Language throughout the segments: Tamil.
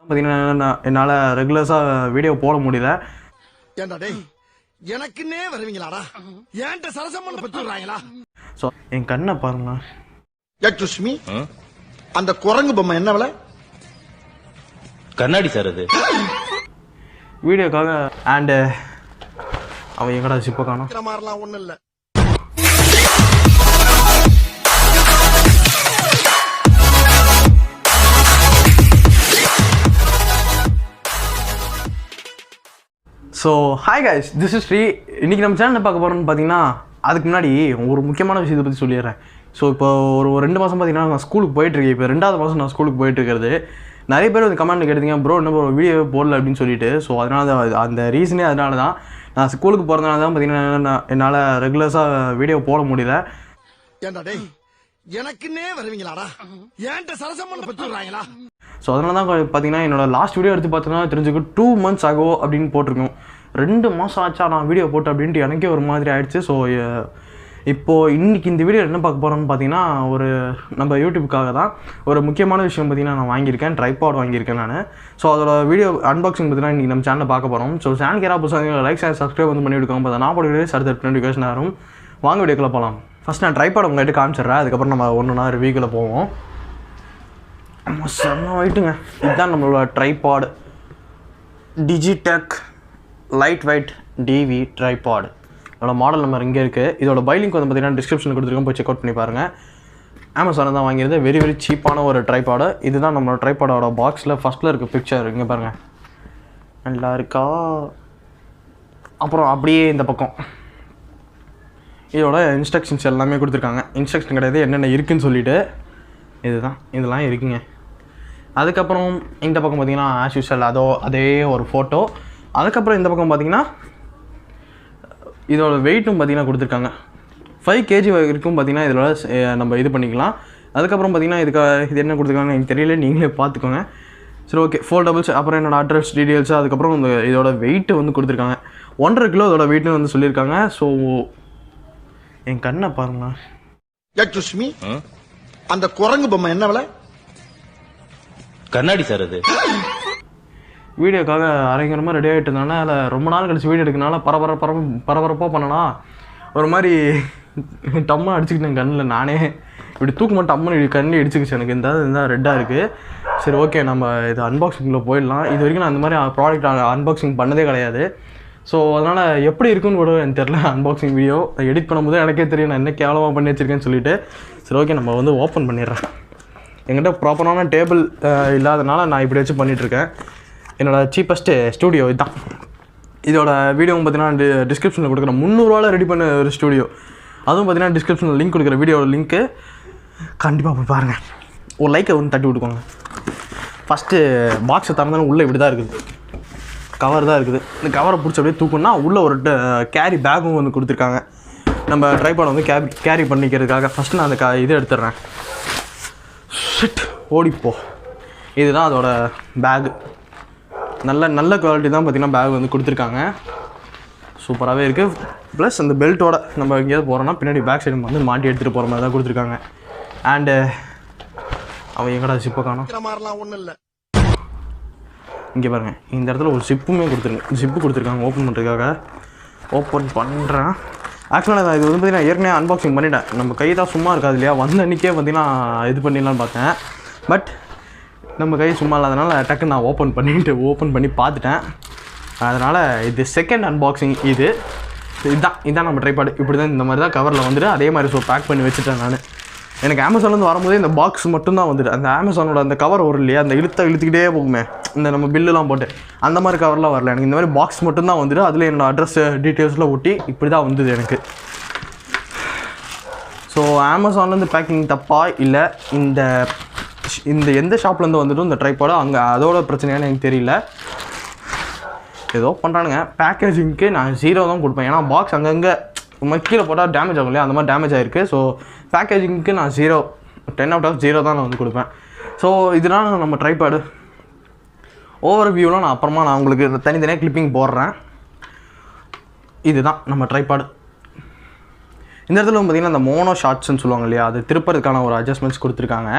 பார்த்தீங்கன்னா என்னால் ரெகுலர்ஸாக வீடியோ போட முடியல. ஏண்டா டேய் எனக்குன்னே வருவீங்களாடா? ஏன்ட்ட சரசம் பண்ண பத்தி வர்றாங்களா? ஸோ என் கண்ணை பாருங்களேன். எக்ஸ்கியூஸ் மீ, அந்த குரங்கு பொம்மை என்ன விலை? கண்ணாடி சார் அது வீடியோக்காக. அண்டு அவன் எங்கடா சிப்பை காணோம். மாதிரிலாம் ஒன்றும் இல்லை. So hi guys, this is Sri. இன்றைக்கி நம்ம சேனலில் பார்க்க போகிறோம்னு பார்த்தீங்கன்னா, அதுக்கு முன்னாடி ஒரு முக்கியமான விஷயத்தை பற்றி சொல்லிடுறேன். ஸோ இப்போ ஒரு 2 மாதம் பார்த்தீங்கன்னா நான் ஸ்கூலுக்கு போயிட்டுருக்கேன். இப்போ 2வது மாதம் நான் ஸ்கூலுக்கு போயிட்டுருக்கிறது. நிறைய பேர் வந்து கமெண்ட் கேட்டீங்க, ப்ரோ என்ன ப்ரோ வீடியோ போடல அப்படின்னு சொல்லிட்டு. ஸோ அதனால அந்த ரீசனே அதனால தான். நான் ஸ்கூலுக்கு போகிறதுனால தான் பார்த்தீங்கன்னா என்னால் ரெகுலர்ஸாக வீடியோ போட முடியல. ஏண்டா டேய் எனக்குன்னே வருவீங்களாடா? ஏன்ட்ட சரசம் பண்ண பத்தி வர்றாங்களா? ஸோ அதனால தான் பார்த்தீங்கன்னா என்னோடய லாஸ்ட் வீடியோ எடுத்து பார்த்தோன்னா தெரிஞ்சுக்க 2 months ஆகோ அப்படின்னு போட்டிருக்கோம். 2 மாதம் ஆச்சா நான் வீடியோ போட்டேன் அப்படின்ட்டு எனக்கே ஒரு மாதிரி ஆயிடுச்சு. ஸோ இப்போது இன்றைக்கி இந்த வீடியோ என்ன பார்க்க போகிறோன்னு பார்த்தீங்கன்னா, ஒரு நம்ம யூடியூப்புக்காக தான் ஒரு முக்கியமான விஷயம் பார்த்தீங்கன்னா நான் வாங்கியிருக்கேன். ட்ரைபாட் வாங்கியிருக்கேன் நான். ஸோ அதோட வீடியோ அன்பாக்சிங் பார்த்தீங்கன்னா இன்றைக்கி நம்ம சேனலில் பார்க்க போகிறோம். ஸோ சேனலுக்கு யாராவது புதுசாக லைக் ஷேர் சப்ஸ்கிரைப் வந்து பண்ணி விடுக்காம பார்த்தா நான் போடுறது அடுத்த நோட்டிஃபிகேஷன் ஆகும். வாங்க வீடியோக்குள்ளே போகலாம். ஃபஸ்ட் நான் ட்ரைபாட் உங்கள்கிட்ட காமிச்சிடுறேன். அதுக்கப்புறம் நம்ம ஒன்றுனா ரிவ்யூக்குள்ளே போவோம். செம்ம வெயிட்டுங்க. இதுதான் நம்மளோட tripod. Digitek light weight TV tripod. இதோட மாடல் நம்பர் இங்கே இருக்குது. இதோட பை லிங்க் வந்து பார்த்தீங்கன்னா டிஸ்கிரிப்ஷனில் கொடுத்துருக்கோம், போய் செக் அவுட் பண்ணி பாருங்கள். அமேசானில் தான் வாங்கியிருந்தது. வெரி வெரி சீப்பான ஒரு ட்ரைபாடு. இதுதான் நம்மளோட ட்ரைபாடோட பாக்ஸில் ஃபஸ்ட்டில் இருக்க பிக்சர். இங்கே பாருங்கள், நல்லா இருக்கா? அப்புறம் அப்படியே இந்த பக்கம் இதோட இன்ஸ்ட்ரக்ஷன்ஸ் எல்லாமே கொடுத்துருக்காங்க. இன்ஸ்ட்ரக்ஷன் கிடையாது, என்னென்ன இருக்குதுன்னு சொல்லிவிட்டு இதுதான் இதெல்லாம் இருக்குங்க. அதுக்கப்புறம் இந்த பக்கம் பார்த்திங்கன்னா ஆஸ் யூஷுவல் அதே ஒரு ஃபோட்டோ. அதுக்கப்புறம் இந்த பக்கம் பார்த்திங்கன்னா இதோட வெயிட்டும் பார்த்திங்கன்னா கொடுத்துருக்காங்க. 5 kg வரைக்கும் பார்த்திங்கன்னா இதோட நம்ம இது பண்ணிக்கலாம். அதுக்கப்புறம் பார்த்திங்கன்னா இது என்ன கொடுத்துருக்காங்க எனக்கு தெரியல, நீங்களே பார்த்துக்கோங்க. சரி ஓகே. ஃபோல்டபுள்ஸ், அப்புறம் என்னோடய அட்ரஸ் டீட்டெயில்ஸு, அதுக்கப்புறம் இதோட வெயிட்டு வந்து கொடுத்துருக்காங்க. 1.5 kg இதோட வெயிட்னு வந்து சொல்லியிருக்காங்க. ஸோ என் கண்ணை பாருங்களேன். எக்ஸ்கியூஸ் மீ, அந்த குரங்கு பொம்மை என்ன விலை? கண்ணாடி சார் அது வீடியோக்காக அரைங்கரமாக ரெடி ஆகிட்டதுனால அதில் ரொம்ப நாள் கழிச்சு வீடியோ எடுக்கனால பரபரப்பாக பண்ணனா ஒரு மாதிரி டம்மா அடிச்சுக்கிட்டேன் கண்ணில். நானே இப்படி தூக்கும்போது டம்முன்னு கண்ணில் இடிச்சுக்கிச்சு எனக்கு. இந்த ரெட்டாக இருக்குது. சரி ஓகே, நம்ம இது அன்பாக்சிங்கில் போயிடலாம். இது வரைக்கும் நான் அந்த மாதிரி ப்ராடக்ட் அன்பாக்சிங் பண்ணதே கிடையாது. ஸோ அதனால் எப்படி இருக்குன்னு கூட எனக்கு தெரில. அன்பாக்சிங் வீடியோ எடிட் பண்ணும்போது எனக்கே தெரியும் நான் என்ன கேவலமாக பண்ணி வச்சுருக்கேன்னு சொல்லிட்டு. சரி ஓகே, நம்ம வந்து ஓப்பன் பண்ணிடுறேன். என்கிட்ட ப்ராப்பரான டேபிள் இல்லாதனால நான் இப்படி வச்சு பண்ணிகிட்ருக்கேன். என்னோடய சீப்பஸ்ட்டு ஸ்டூடியோ இதுதான். இதோட வீடியோ பார்த்தீங்கன்னா டிஸ்கிரிப்ஷனில் கொடுக்குறேன். 300 ரூபாவில் ரெடி பண்ண ஒரு ஸ்டூடியோ. அதுவும் பார்த்தீங்கன்னா டிஸ்கிரிப்ஷனில் லிங்க் கொடுக்குற வீடியோட லிங்க்கு கண்டிப்பாக போய் பாருங்கள். ஒரு லைக்கை வந்து தட்டி விட்டுக்கோங்க. ஃபஸ்ட்டு பாக்ஸை திறந்தாலும் உள்ளே இப்படி தான் இருக்குது, கவர் தான் இருக்குது. இந்த கவரை பிடிச்சி அப்படியே தூக்குன்னா உள்ளே ஒரு கேரி பேக்கும் வந்து கொடுத்துருக்காங்க. நம்ம ட்ரைபாட் வந்து கேரி பண்ணிக்கிறதுக்காக. ஃபஸ்ட்டு நான் அந்த இது எடுத்துடுறேன். ஷிட் ஓடிப்போ. இதுதான் அதோட பேகு. நல்ல குவாலிட்டி தான் பார்த்திங்கன்னா பேக் வந்து கொடுத்துருக்காங்க. சூப்பராகவே இருக்குது. ப்ளஸ் அந்த பெல்ட்டோட நம்ம எங்கேயாவது போகிறோன்னா பின்னாடி பேக் சைடு வந்து மாட்டி எடுத்துகிட்டு போகிற மாதிரி தான் கொடுத்துருக்காங்க. அண்டு அவன் எங்கடா சிப்பை காணோம். மாதிரிலாம் ஒன்றும் இல்லை. இங்கே பாருங்கள், இந்த இடத்துல ஒரு ஜிப்பு கொடுத்துருக்காங்க ஓப்பன் பண்ணுறதுக்காக. ஓப்பன் பண்ணுறேன். ஆக்சுவலாக நான் இது வந்து பார்த்திங்கன்னா ஏற்கனவே அன்பாக்சிங் பண்ணிட்டேன். நம்ம கை தான் சும்மா இருக்காது இல்லையா, வந்த அன்றைக்கே பார்த்திங்கன்னா இது பண்ணிடலான்னு பார்த்தேன். பட் நம்ம கை சும்மா இல்லாதனால டக்குன்னு நான் ஓப்பன் பண்ணி பார்த்துட்டேன். அதனால் இது செகண்ட் அன்பாக்சிங். இதுதான் நம்ம ட்ரைபாட். இப்படி தான் இந்த மாதிரி தான் கவரில் வந்துட்டு அதே மாதிரி ஸோ பேக் பண்ணி வச்சுட்டேன் நான். எனக்கு அமேசான்லேருந்து வரும்போதே இந்த பாக்ஸ் மட்டும்தான் வந்துட்டு. அந்த அமேசானோட அந்த கவர் வரும் இல்லையா, அந்த இழுத்துக்கிட்டே போகுமே, இந்த நம்ம பில்லுலாம் போட்டு அந்த மாதிரி கவர்லாம் வரல. எனக்கு இந்த மாதிரி பாக்ஸ் மட்டும்தான் வந்துட்டு. அதில் என்னோடய அட்ரஸ் டீட்டெயில்ஸ்லாம் ஒட்டி இப்படி தான் வந்தது எனக்கு. ஸோ அமேசான்லேருந்து பேக்கிங் தப்பா இல்லை இந்த எந்த ஷாப்லேருந்து வந்துட்டும் இந்த ட்ரைபாடு அங்கே அதோட பிரச்சனையானு எனக்கு தெரியல. ஏதோ பண்ணுறானுங்க. பேக்கேஜிங்க்கு நான் 0 தான் கொடுப்பேன். ஏன்னா பாக்ஸ் அங்கங்கே கீழே போட்டால் டேமேஜ் ஆகும் இல்லையா, அந்த மாதிரி டேமேஜ் ஆகிருக்கு. ஸோ பேக்கேஜிங்க்கு நான் 0, 10 out of 0 தான் நான் வந்து கொடுப்பேன். ஸோ இதனால் நம்ம ட்ரைபாடு ஓவர் வியூலாம் நான் அப்புறமா நான் உங்களுக்கு தனித்தனியாக கிளிப்பிங் போடுறேன். இதுதான் நம்ம ட்ரைபாடு. இந்த இடத்துல பார்த்திங்கன்னா அந்த மோனோ ஷார்ட்ஸ்ன்னு சொல்லுவாங்க இல்லையா, அது திருப்பறதுக்கான ஒரு அட்ஜஸ்ட்மெண்ட்ஸ் கொடுத்துருக்காங்க.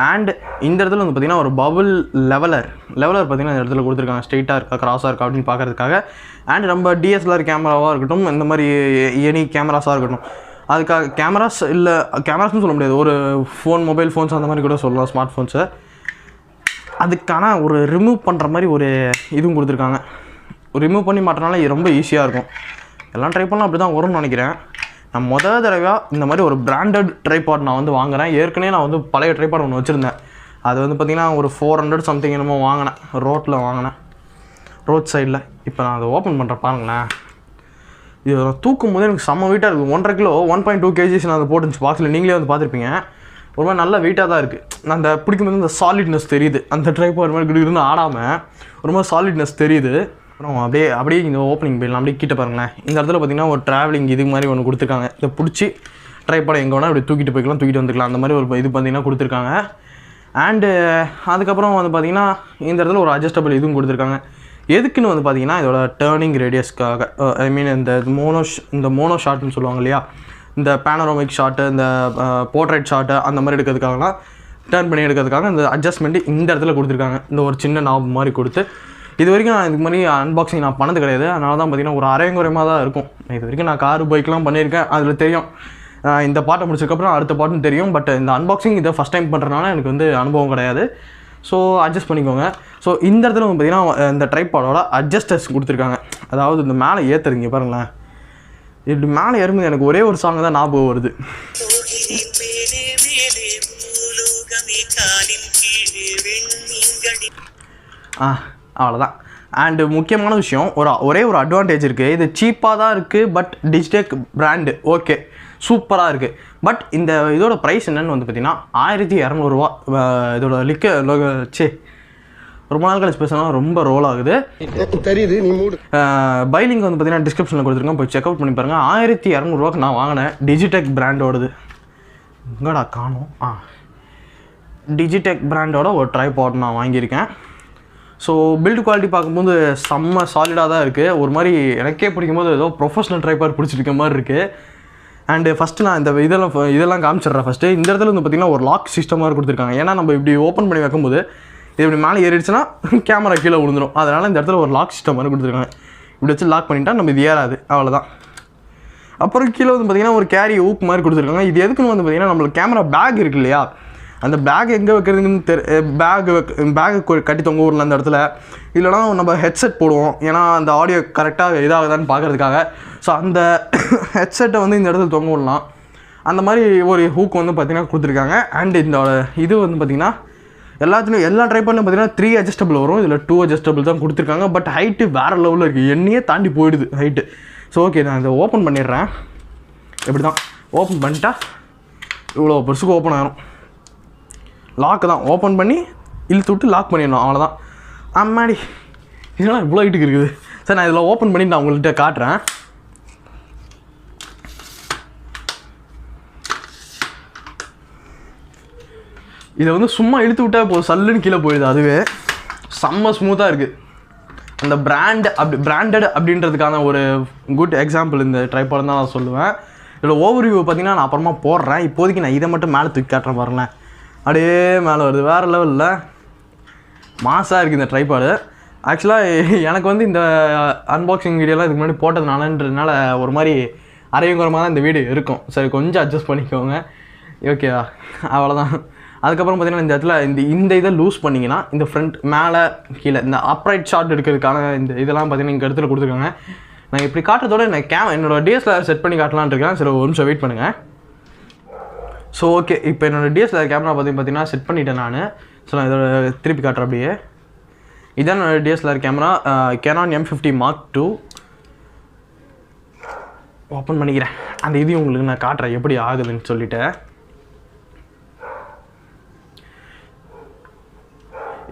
அண்ட் இந்த இடத்துல வந்து பார்த்திங்கன்னா ஒரு பபுள் லெவலர் பார்த்திங்கன்னா இந்த இடத்துல கொடுத்துருக்காங்க. ஸ்ட்ரெயிட்டாக இருக்கா கிராஸாக இருக்கா அப்படின்னு பார்க்கறதுக்காக. அண்ட் நம்ம டிஎஸ்எல்ஆர் கேமராவாக இருக்கட்டும், இந்த மாதிரி எனி கேமராஸாக இருக்கட்டும், அதுக்காக கேமராஸ்னு சொல்ல முடியாது, ஒரு மொபைல் ஃபோன்ஸ் அந்த மாதிரி கூட சொல்லலாம், ஸ்மார்ட் ஃபோன்ஸை. அதுக்கான ஒரு ரிமூவ் பண்ணுற மாதிரி ஒரு இதுவும் கொடுத்துருக்காங்க. ரிமூவ் பண்ணி மாட்டினால ரொம்ப ஈஸியாக இருக்கும். எல்லாம் ட்ரை பண்ணலாம் அப்படி தான் வரும்னு நினைக்கிறேன். நான் முதல் தடவையாக இந்த மாதிரி ஒரு பிராண்டட் ட்ரைபாட் நான் வந்து வாங்குகிறேன். ஏற்கனவே நான் வந்து பழைய ட்ரைபாட் ஒன்று வச்சுருந்தேன். அது வந்து பார்த்திங்கன்னா ஒரு 400 சம்திங் என்னமோ வாங்கினேன், ரோட்டில் வாங்கினேன், ரோட் சைடில். இப்போ நான் அதை ஓப்பன் பண்ணுறேன் பாருங்களேன். இது தூக்கும் போது எனக்கு செம்ம வெயிட்டாக இருக்குது. 1.5 கிலோ 1.2 kgs நான் அதை போட்டுருந்துச்சு. பாக்ஸில் நீங்களே வந்து பார்த்துருப்பீங்க. ஒரு மாதிரி நல்ல வெயிட்டாக தான் இருக்குது. நான் அந்த பிடிக்கும்போது இந்த சாலிட்னஸ் தெரியுது. அந்த ட்ரைபாட் மாதிரி கிட்ட ஆடாமல் ஒரு மாதிரி சாலிட்னஸ் தெரியுது. அப்புறம் அப்படியே இந்த ஓப்பனிங் போயிடலாம். அப்படியே கிட்ட பாருங்களேன். இந்த இடத்துல பார்த்திங்கன்னா ஒரு ட்ராவலிங் இது மாதிரி ஒன்று கொடுத்துருக்காங்க. இதை பிடிச்சி ட்ரைபாடை எங்கே வேணால் அப்படி தூக்கிட்டு போய்க்கலாம், தூக்கிட்டு வந்துக்கலாம். அந்த மாதிரி ஒரு இது பார்த்திங்கன்னா கொடுத்துருக்காங்க. அண்டு அதுக்கப்புறம் வந்து பார்த்திங்கன்னா இந்த இடத்துல ஒரு அட்ஜஸ்டபிள் இதுவும் கொடுத்துருக்காங்க. எதுக்குன்னு வந்து பார்த்திங்கன்னா இதோட டேர்னிங் ரேடியஸ்க்காக, ஐ மீன் இந்த மோனோ ஷாட்னு சொல்லுவாங்க இல்லையா, இந்த பேனரோமிக் ஷாட்டு, இந்த போர்ட்ரைட் ஷாட்டு அந்த மாதிரி எடுக்கிறதுக்காகலாம், டேர்ன் பண்ணி எடுக்கிறதுக்காக இந்த அட்ஜஸ்ட்மெண்ட்டு இந்த இடத்துல கொடுத்துருக்காங்க. இந்த ஒரு சின்ன நாப் மாதிரி கொடுத்து. இது வரைக்கும் நான் இதுக்கு மாதிரி அன்பாக்சிங் நான் பண்ணது கிடையாது. அதனால தான் பார்த்திங்கன்னா ஒரு அரைங்குறையமாக தான் இருக்கும். இது வரைக்கும் நான் கார் பைக்லாம் பண்ணியிருக்கேன், அதில் தெரியும். இந்த பாட்டை முடிச்சதுக்கப்புறம் அடுத்த பாட்டும் தெரியும். பட் இந்த அன்பாக்சிங் இதை ஃபஸ்ட் டைம் பண்ணுறதுனால எனக்கு வந்து அனுபவம் கிடையாது. ஸோ அட்ஜஸ்ட் பண்ணிக்கோங்க. ஸோ இந்த இடத்துல வந்து பார்த்திங்கன்னா இந்த ட்ரைபாடோட அட்ஜஸ்டர்ஸ் கொடுத்துருக்காங்க. அதாவது இந்த மேலே ஏற்றுறீங்க பாருங்களேன். இப்படி மேலே ஏறும்போது எனக்கு ஒரே ஒரு சாங் தான் ஞாபகம் வருது. அவ்வளோதான். அண்டு முக்கியமான விஷயம், ஒரே ஒரு அட்வான்டேஜ் இருக்குது. இது சீப்பாக தான் இருக்குது. பட் டிஜிடெக் பிராண்டு ஓகே, சூப்பராக இருக்குது. பட் இந்த இதோட ப்ரைஸ் என்னென்னு வந்து பார்த்திங்கன்னா 1200 ரூபா. இதோட ரொம்ப நாள் கழிச்சு பேசினா ரொம்ப ரோல் ஆகுது தெரியுது. நீ மூடு. பைலிங் வந்து பார்த்திங்கன்னா டிஸ்கிரிப்ஷனில் கொடுத்துருக்கேன், போய் செக் அவுட் பண்ணி பாருங்கள். 1200 ரூபாய்க்கு நான் வாங்கினேன். டிஜிடெக் பிராண்டோடது எங்கடா காணும். டிஜிடெக் பிராண்டோட ஒரு ட்ரைபாட் நான் வாங்கியிருக்கேன். ஸோ பில்டு குவாலிட்டி பார்க்கும்போது செம்ம சாலிடாக தான் இருக்குது. ஒரு மாதிரி எனக்கே பிடிக்கும்போது ஏதோ ப்ரொஃபஷனல் ட்ரைபாட் பிடிச்சிருக்க மாதிரி இருக்குது. அண்டு ஃபஸ்ட்டு நான் இந்த இதெல்லாம் காமிச்சிட்றேன். ஃபஸ்ட்டு இந்த இடத்துல வந்து பார்த்திங்கன்னா ஒரு லாக் சிஸ்டம் மாதிரி கொடுத்துருக்காங்க. ஏன்னா நம்ம இப்படி ஓப்பன் பண்ணி வைக்கும்போது இது இப்படி மேலே ஏறிடுச்சுன்னா கேமரா கீழே விழுந்துடும். அதனால் இந்த இடத்துல ஒரு லாக் சிஸ்டம் மாதிரி கொடுத்துருக்காங்க. இப்படி வச்சு லாக் பண்ணிட்டா நம்ம இது ஏறாது, அவ்வளோதான். அப்புறம் கீழே வந்து பார்த்திங்கன்னா ஒரு கேரி ஊக் மாதிரி கொடுத்துருக்காங்க. இது எதுக்குன்னு வந்து பார்த்திங்கன்னா நம்மளுக்கு கேமரா பேக் இருக்கு இல்லையா, அந்த பேக் எங்கே வைக்கிறதுக்குன்னு பேக்கு கட்டி தொங்க ஊரில் அந்த இடத்துல, இல்லைனா நம்ம ஹெட்செட் போடுவோம். ஏன்னா அந்த ஆடியோ கரெக்டாக இதாகுதான்னு பார்க்குறதுக்காக. ஸோ அந்த ஹெட்செட்டை வந்து இந்த இடத்துல தொங்க விடலாம். அந்த மாதிரி ஒரு ஹூக் வந்து பார்த்திங்கன்னா கொடுத்துருக்காங்க. அண்ட் இந்த இது வந்து பார்த்திங்கன்னா எல்லா ட்ரைபாட்லையும் பார்த்திங்கன்னா 3 அட்ஜஸ்டபிள் வரும். இதில் 2 அட்ஜஸ்டபிள் தான் கொடுத்துருக்காங்க. பட் ஹைட்டு வேறு லெவலில் இருக்குது. என்னையே தாண்டி போயிடுது ஹைட்டு. ஸோ ஓகே, நான் இதை ஓப்பன் பண்ணிடுறேன். இப்படி தான் ஓப்பன் பண்ணிட்டா இவ்வளோ பெருசுக்கு ஓப்பன் ஆகிரும். லாக்கு தான் ஓப்பன் பண்ணி இழுத்து விட்டு லாக் பண்ணிடணும், அவ்வளோதான். அம்மாடி, இதெல்லாம் இவ்வளோ ஹைட்டுக்கு இருக்குது. சார் நான் இதில் ஓப்பன் பண்ணி நான் உங்கள்கிட்ட காட்டுறேன். இதை வந்து சும்மா இழுத்து விட்டால் போதும், சல்லுன்னு கீழே போயிடுது. அதுவே செம்ம ஸ்மூத்தாக இருக்குது. அந்த பிராண்டட் அப்படின்றதுக்கான ஒரு குட் எக்ஸாம்பிள் இந்த ட்ரைபாட் தான் நான் சொல்லுவேன். இதில் ஓவர்வியூ பார்த்திங்கன்னா நான் அப்புறமா போடுறேன். இப்போதைக்கு நான் இதை மட்டும் மேலே தூக்கி காட்டுறேன் பாருங்களேன். அப்படியே மேலே வருது, வேறு லெவலில் மாசாக இருக்குது இந்த ட்ரைபாடு. ஆக்சுவலாக எனக்கு வந்து இந்த அன்பாக்சிங் வீடியோலாம் இதுக்கு முன்னாடி போட்டதுனாலன்றதுனால ஒரு மாதிரி அரையங்குறமாக தான் இந்த வீடியோ இருக்கும். சரி, கொஞ்சம் அட்ஜஸ்ட் பண்ணிக்கோங்க, ஓகேவா? அவ்வளோதான். அதுக்கப்புறம் பார்த்திங்கன்னா இந்த இடத்துல இந்த இதை லூஸ் பண்ணிங்கன்னா இந்த ஃப்ரண்ட் மேலே கீழே இந்த அப்ரைட் ஷாட் எடுக்கிறதுக்கான இந்த இதெல்லாம் பார்த்திங்கன்னா இங்கே இடத்துல கொடுத்துருக்காங்க. நான் இப்படி காட்டுறதோட நான் என்னோட டிஎஸ்எல்ஆர் செட் பண்ணி காட்டலான்னு இருக்கேன். சரி, ஒரு நிமிஷம் வெயிட் பண்ணுங்கள். ஸோ ஓகே, இப்போ என்னோடய டிஎஸ்எல்ஆர் கேமரா பார்த்திங்கன்னா செட் பண்ணிட்டேன் நான். ஸோ நான் இதோட திருப்பி காட்டுறேன் அப்படியே. இதான் என்னோடய DSLR camera, Canon M50 Mark II. Open பண்ணிக்கிறேன். அந்த இதையும் உங்களுக்கு நான் காட்டுறேன் எப்படி ஆகுதுன்னு சொல்லிட்டு.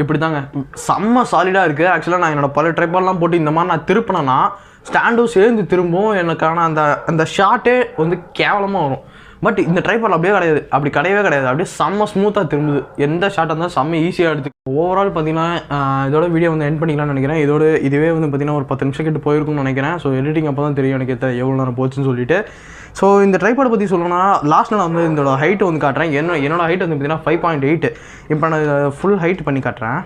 இப்படி தாங்க செம்ம சாலிடாக இருக்குது. ஆக்சுவலாக நான் என்னோடய பல ட்ரைபாட்லாம் போட்டு இந்த மாதிரி நான் திருப்பினேன்னா ஸ்டாண்டும் சேர்ந்து திரும்பவும் எனக்கான அந்த ஷாட்டே வந்து கேவலமாக வரும். பட் இந்த ட்ரைபாட் அப்படியே கிடையாது, அப்படி கிடையவே கிடையாது. அப்படியே செம்ம ஸ்மூத்தாக திரும்புது. எந்த ஷாட்டாக இருந்தாலும் செம்ம ஈஸியாக எடுத்து. ஓவரால் பார்த்தீங்கன்னா இதோட வீடியோ வந்து எண்ட் பண்ணிக்கலாம்னு நினைக்கிறேன். இதுவே வந்து பார்த்திங்கன்னா ஒரு 10 நிமிஷம் கிட்ட போயிருக்கும்னு நினைக்கிறேன். ஸோ எடிட்டிங் அப்போ தான் தெரியும் எனக்கு எவ்வளோ நேரம் போச்சுன்னு சொல்லிட்டு. ஸோ இந்த ட்ரைபாடை பற்றி சொல்லணும்னா லாஸ்ட்டில் நான் வந்து இதோட ஹைட்டு வந்து காட்டுறேன். என்னோட ஹைட் வந்து பார்த்தீங்கன்னா 5.8. இப்போ நான் ஃபுல் ஹைட் பண்ணி காட்டுறேன்.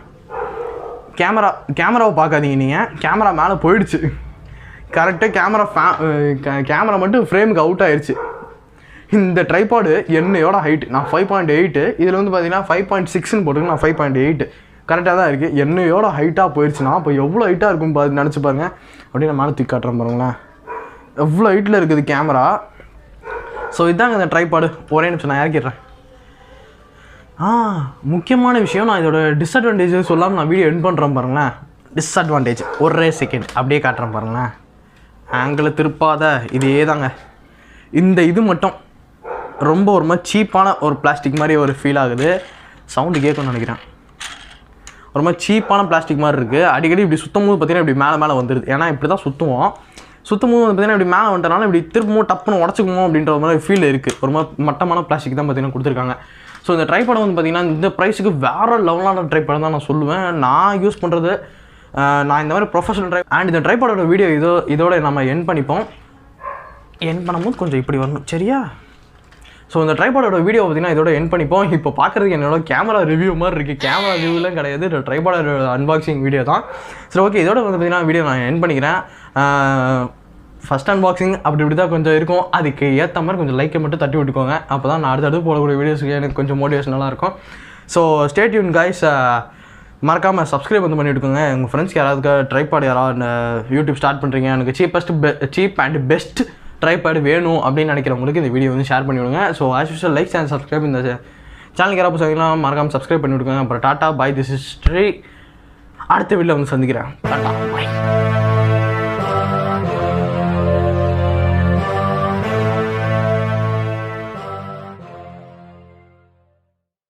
கேமராவை பார்க்காதீங்க நீங்கள், கேமரா மேலே போயிடுச்சு. கரெக்டாக கேமரா மட்டும் ஃப்ரேமுக்கு அவுட் ஆயிடுச்சு. இந்த ட்ரைபாடு என்னையோட ஹைட்டு நான் 5.8, இதில் வந்து பார்த்தீங்கன்னா 5.6ன்னு போட்டுருக்கு, நான் 5.8 கரெக்டாக தான் இருக்குது. என்னையோட ஹைட்டாக போயிடுச்சுன்னா அப்போ எவ்வளோ ஹைட்டாக இருக்கும் நினச்சி பாருங்கள். அப்படியே நான் மேலே தூக்கி காட்டுறேன் பாருங்களேன், எவ்வளோ ஹைட்டில் இருக்குது கேமரா. ஸோ இதாங்க இந்த ட்ரைபாடு. ஒரே நிமிஷம் நான் இறக்கிடுறேன். முக்கியமான விஷயம், நான் இதோட டிஸ்அட்வான்டேஜ் சொல்லாமல் நான் வீடியோ எண்ட் பண்ணுறேன் பாருங்களேன். டிஸ்அட்வான்டேஜ் ஒரே செகண்ட் அப்படியே காட்டுறேன் பாருங்களேன். ஆங்கிளை திருப்பாத இதே தாங்க. இந்த இது மட்டும் ரொம்ப ஒரு மாதிரி சீப்பான ஒரு பிளாஸ்டிக் மாதிரி ஒரு ஃபீல் ஆகுது. சவுண்டு கேட்கணும்னு நினைக்கிறேன். ஒரு மாதிரி சீப்பான பிளாஸ்டிக் மாதிரி இருக்குது. அடிக்கடி இப்படி சுற்றும் போது பார்த்தீங்கன்னா இப்படி மேலே வந்துடுது. ஏன்னா இப்படி தான் சுற்றுவோம். சுற்றும் போது பார்த்தீங்கன்னா இப்படி மேலே வந்துட்டனால இப்படி திரும்பவும் டப்புன்னு உடச்சிக்குமோ அப்படின்ற மாதிரி ஃபீல் இருக்குது. ஒரு மாதிரி மட்டமான பிளாஸ்டிக் தான் பார்த்தீங்கன்னா கொடுத்துருக்காங்க. ஸோ இந்த ட்ரைபாட் வந்து பார்த்தீங்கன்னா இந்த ப்ரைஸுக்கு வேறு லெவலான ட்ரைபாட் தான் நான் சொல்லுவேன். நான் யூஸ் பண்ணுறது நான் இந்த மாதிரி ப்ரொஃபஷனல் அண்ட் இந்த ட்ரைபாடோட வீடியோ இதோட நம்ம எண்ட் பண்ணிப்போம். எண்ட் பண்ணும்போது கொஞ்சம் இப்படி வரணும், சரியா? ஸோ இந்த ட்ரைபாடோட வீடியோ பார்த்தீங்கன்னா இதோட எண்ட் பண்ணிப்போம். இப்போ பார்க்குறதுக்கு என்னோட கேமரா ரிவ்யூ மாதிரி இருக்குது. கேமரா ரிவ்யூலாம் கிடையாது, இந்த ட்ரைபாடோட அன்பாக்சிங் வீடியோ தான். சரி, ஓகே, இதோட வந்து பார்த்தீங்கன்னா வீடியோ நான் எண்ட் பண்ணிக்கிறேன். ஃபஸ்ட் அன்பாக்சிங் இப்படி தான் கொஞ்சம் இருக்கும். அதுக்கு ஏற்ற மாதிரி கொஞ்சம் லைக்கை மட்டும் தட்டி விட்டுக்கோங்க. அப்போ தான் நான் அடுத்தடுத்து போடக்கூடிய வீடியோஸுக்கு எனக்கு கொஞ்சம் மோட்டிவேஷனலாக இருக்கும். So stay tune guys. மறக்காமல் சப்ஸ்கிரைப் வந்து பண்ணி விட்டுக்கோங்க. உங்கள் ஃப்ரெண்ட்ஸ்க்கு யாராவது ட்ரைபாட் யாராவது யூடியூப் ஸ்டார்ட் பண்ணுறீங்க, எனக்கு சீப் அண்ட் பெஸ்ட் ட்ரைபாட் வேணும் அப்படின்னு நினைக்கிறவங்களுக்கு இந்த வீடியோ வந்து ஷேர் பண்ணி விடுங்க. So as usual like and subscribe. இந்த சேனலுக்கு யாராவது சொல்லிங்கன்னா மறக்காமல் சப்ஸ்கிரைப் பண்ணி விட்டுக்கோங்க. அப்புறம் டாட்டா பாய், திஸ் இஸ் ஸ்ரீ. அடுத்த வீடியோவில் வந்து சந்திக்கிறேன். டாட்டா பாய்.